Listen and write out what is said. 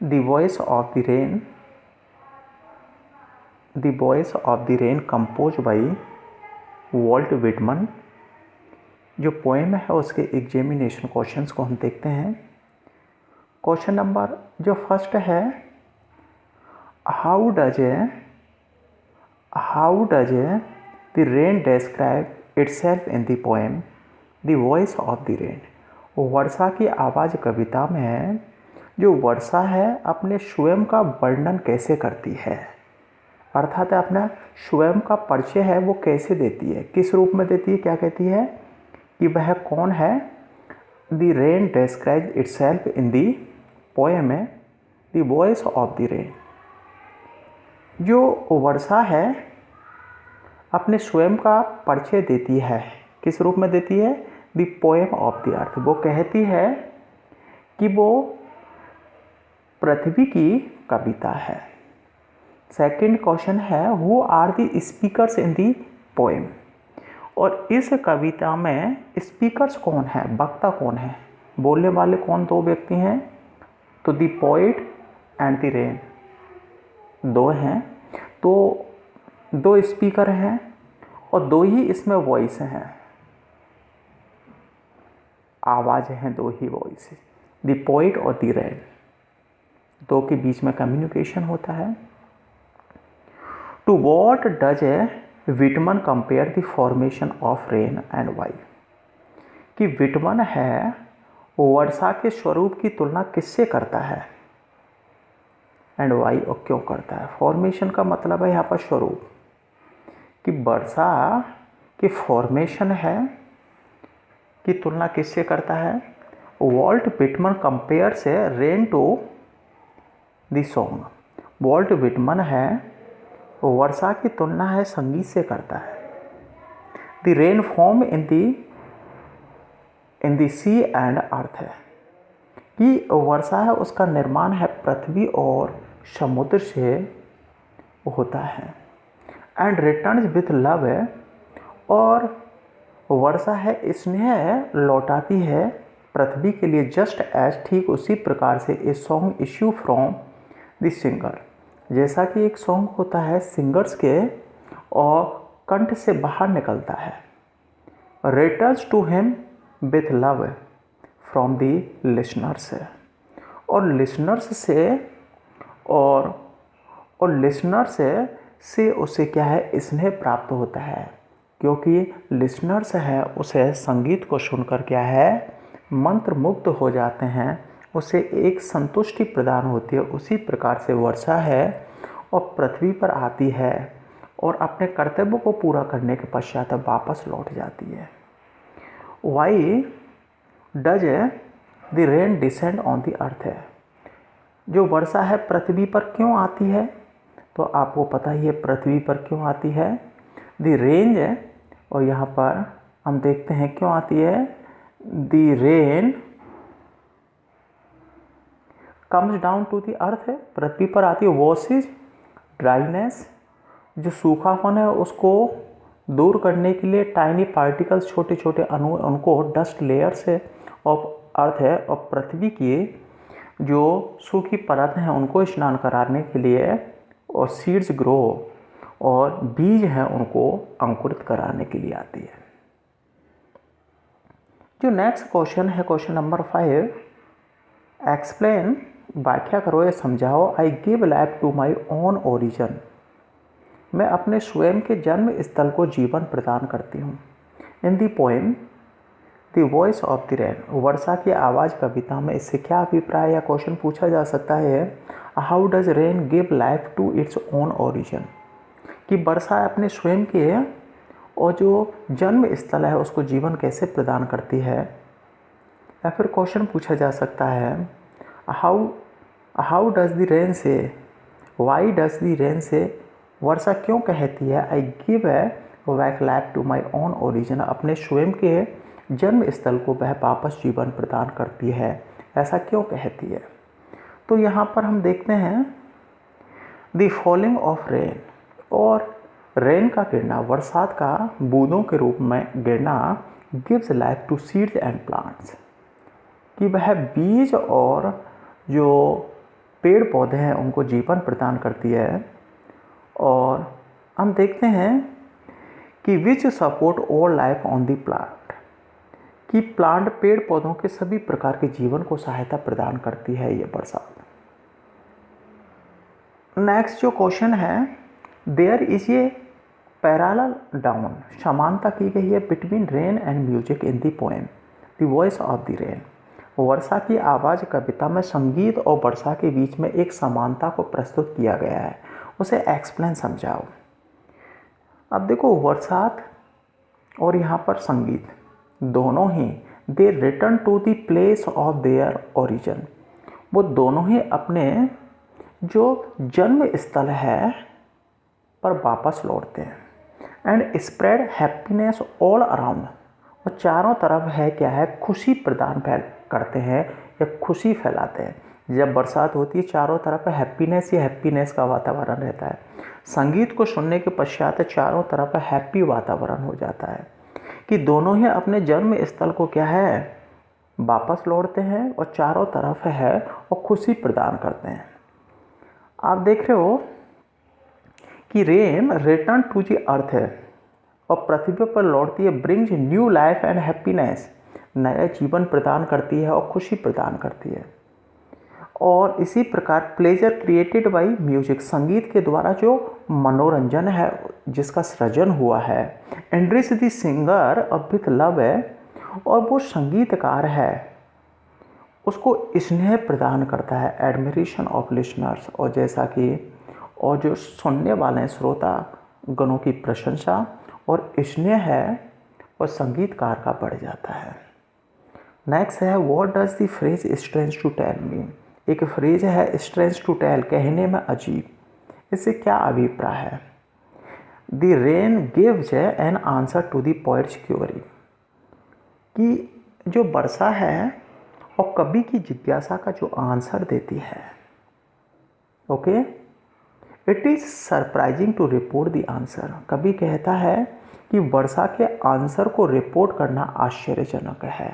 The voice of the rain, the voice of the rain compose by Walt Whitman. जो poem है उसके examination questions को हम देखते हैं। क्वेश्चन नंबर जो फर्स्ट है, how does the rain describe itself in the poem the voice of the rain. वर्षा की आवाज़ कविता में जो वर्षा है अपने स्वयं का वर्णन कैसे करती है, अर्थात अपना स्वयं का परिचय है वो कैसे देती है, किस रूप में देती है, क्या कहती है कि वह कौन है। The rain describe itself in the poem है the voice of the rain. जो वर्षा है अपने स्वयं का परिचय देती है, किस रूप में देती है, the poem of the earth. वो कहती है कि वो पृथ्वी की कविता है। सेकंड क्वेश्चन है, who are the speakers in the poem. और इस कविता में स्पीकर्स कौन है, वक्ता कौन है, बोलने वाले कौन दो व्यक्ति हैं, तो the poet and the rain दो हैं। तो दो स्पीकर हैं और दो ही इसमें वॉइस हैं, आवाज़ हैं, दो ही वॉइस, द पोइट और द रेन, दो के बीच में कम्युनिकेशन होता है। To what does Whitman compare the formation of rain and why. कि विटमन है वर्षा के स्वरूप की तुलना किससे करता है, एंड वाई और क्यों करता है। फॉर्मेशन का मतलब है यहाँ पर स्वरूप, कि वर्षा की फॉर्मेशन है की तुलना किससे करता है। वॉल्ट विटमन कंपेयर से rain to the song. Walt Whitman है वर्षा की तुलना है संगीत से करता है। The rain form in the sea and earth है कि वर्षा है उसका निर्माण है पृथ्वी और समुद्र से होता है। एंड रिटर्न्स विथ लव है, और वर्षा है स्नेह लौटाती है पृथ्वी के लिए, जस्ट एज ठीक उसी प्रकार से a song issue from the singer. जैसा कि एक सॉन्ग होता है सिंगर्स के और कंठ से बाहर निकलता है। Returns to him with love from the listeners, और लिसनर्स से और लिसनर्स से उसे क्या है स्नेह प्राप्त होता है, क्योंकि लिसनर्स है उसे संगीत को सुनकर क्या है मंत्रमुग्ध हो जाते हैं, उसे एक संतुष्टि प्रदान होती है। उसी प्रकार से वर्षा है और पृथ्वी पर आती है और अपने कर्तव्य को पूरा करने के पश्चात वापस लौट जाती है। Y does the rain descend on the earth है। जो वर्षा है पृथ्वी पर क्यों आती है, तो आपको पता ही है पृथ्वी पर क्यों आती है। द रेंज है, और यहाँ पर हम देखते हैं क्यों आती है। The rain comes down to the earth है, पृथ्वी पर आती है। वॉशेज ड्राइनेस, जो सूखापन है उसको दूर करने के लिए टाइनी पार्टिकल्स, छोटे छोटे अणु, उनको डस्ट लेयर से ऑफ अर्थ है, और पृथ्वी की जो सूखी परत हैं उनको स्नान कराने के लिए, और सीड्स ग्रो, और बीज हैं उनको अंकुरित कराने के लिए आती है। जो नेक्स्ट क्वेश्चन है क्वेश्चन नंबर 5, एक्सप्लेन, व्याख्या करो या समझाओ। I give life to my own origin. मैं अपने स्वयं के जन्म स्थल को जीवन प्रदान करती हूँ। In the poem the voice of the rain, वर्षा की आवाज़ कविता में इससे क्या अभिप्राय या क्वेश्चन पूछा जा सकता है। How does rain give life to its own origin, कि वर्षा अपने स्वयं के और जो जन्म स्थल है उसको जीवन कैसे प्रदान करती है। या फिर क्वेश्चन पूछा जा सकता है, how does the rain say, why does the rain say, वर्षा क्यों कहती है I give back life to my own origin, अपने स्वयं के जन्म स्थल को वह वापस जीवन प्रदान करती है, ऐसा क्यों कहती है। तो यहाँ पर हम देखते हैं द फॉलिंग ऑफ रेन, और रेन का गिरना, बरसात का बूंदों के रूप में गिरना, gives life to seeds and plants, कि वह बीज और जो पेड़ पौधे हैं उनको जीवन प्रदान करती है। और हम देखते हैं कि विच support all life on the plant, कि प्लांट पेड़ पौधों के सभी प्रकार के जीवन को सहायता प्रदान करती है ये बरसात। नेक्स्ट जो क्वेश्चन है, there is a parallel down, समानता की गई है between rain and music in the poem the voice of the rain. वर्षा की आवाज़ कविता में संगीत और वर्षा के बीच में एक समानता को प्रस्तुत किया गया है, उसे एक्सप्लेन समझाओ। अब देखो, बरसात और यहाँ पर संगीत दोनों ही they return to the place of their origin, वो दोनों ही अपने जो जन्म स्थल है पर वापस लौटते हैं। And spread happiness all around, और चारों तरफ है क्या है, खुशी प्रदान करते हैं या खुशी फैलाते हैं। जब बरसात होती है चारों तरफ हैप्पीनेस या हैप्पीनेस का वातावरण रहता है। संगीत को सुनने के पश्चात चारों तरफ हैप्पी वातावरण हो जाता है, कि दोनों ही अपने जन्म स्थल को क्या है, वापस लौटते हैं और चारों तरफ है और खुशी प्रदान करते हैं। आप देख रहे हो कि रेन रिटर्न टू दी अर्थ है और पृथ्वी पर लौटती है, brings new life and happiness, नया जीवन प्रदान करती है और खुशी प्रदान करती है। और इसी प्रकार प्लेजर क्रिएटेड बाय म्यूजिक, संगीत के द्वारा जो मनोरंजन है जिसका सृजन हुआ है, एंड्रिस द सिंगर विथ लव है, और वो संगीतकार है उसको स्नेह प्रदान करता है, एडमिरेशन ऑफ लिसनर्स, और जैसा कि और जो सुनने वाले हैं श्रोता गणों की प्रशंसा और स्नेह है और संगीतकार का बढ़ जाता है। नेक्स्ट है, what does the phrase strange to tell mean. एक फ्रेज है स्ट्रेंज टू टेल, कहने में अजीब, इससे क्या अभिप्राय है। The rain gives an answer to the poet's query, कि जो वर्षा है और कवि की जिज्ञासा का जो आंसर देती है। Okay, it is surprising to report the answer, कवि कहता है कि वर्षा के आंसर को रिपोर्ट करना आश्चर्यजनक है।